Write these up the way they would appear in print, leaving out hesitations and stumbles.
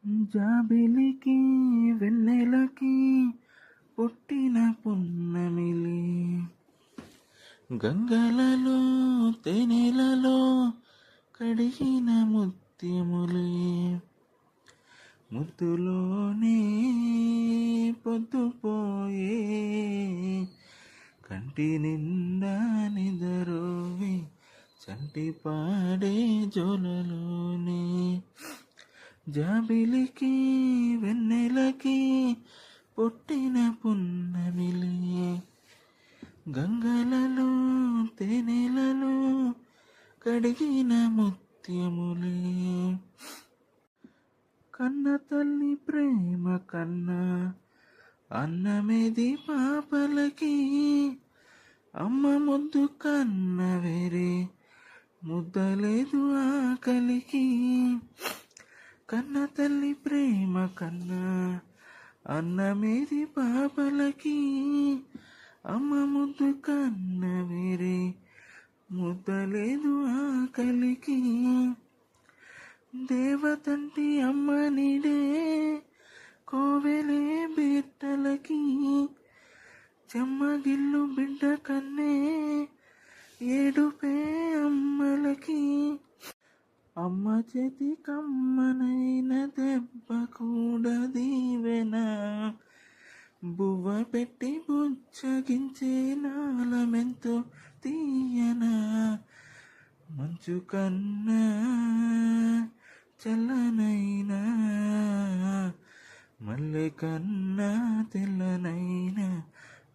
జాబిలికి వెన్నెలకి పుట్టిన పున్నమిలి, గంగలలో తేనెలలో కడిగిన ముత్యములే, ముద్దులోనే పొద్దుపోయే కంటి నిండా నిదరోవి చంటి పాడే జోలలోనే. జాబిలికి వెన్నెలకి పుట్టిన పున్నమిలే, గంగలలో తేనెలలో కడిగిన ముత్యములే. కన్న తల్లి ప్రేమ కన్నా అన్నమేది పాపలకి, అమ్మ ముద్దు కన్న వేరే ముద్దలేదు ఆకలికి. కన్న తల్లి ప్రేమ కన్నా అన్నమేది పాపలకి, అమ్మ ముద్దు కన్న వేరే ముద్దలేదు ఆకలికి. దేవతంటి అమ్మ నీడే కోవెలే బిడ్డలకి, చెమ్మగిల్లు బిడ్డ కన్నే ఏడుపే అమ్మలకి. అమ్మ చేతి కమ్మనైన దెబ్బ కూడా దీవెన, బువ్వ పెట్టి బుచ్చగించే నాలమెంతో తీయనా. మంచు కన్నా చల్లనైనా, మల్లె కన్నా తెల్లనైనా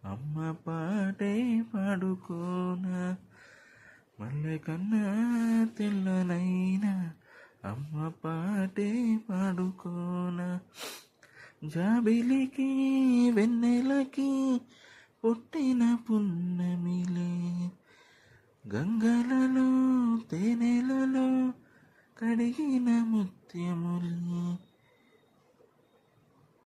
అమ్మ పాటే పాడుకోనా. మల్లె కన్నా తెల్లనైనా అమ్మ పాటే పాడుకోనా. జాబిలికి వెన్నెలకి పుట్టిన పున్నమిలే, గంగలలో తేనెలలో కడిగిన ముత్యములే.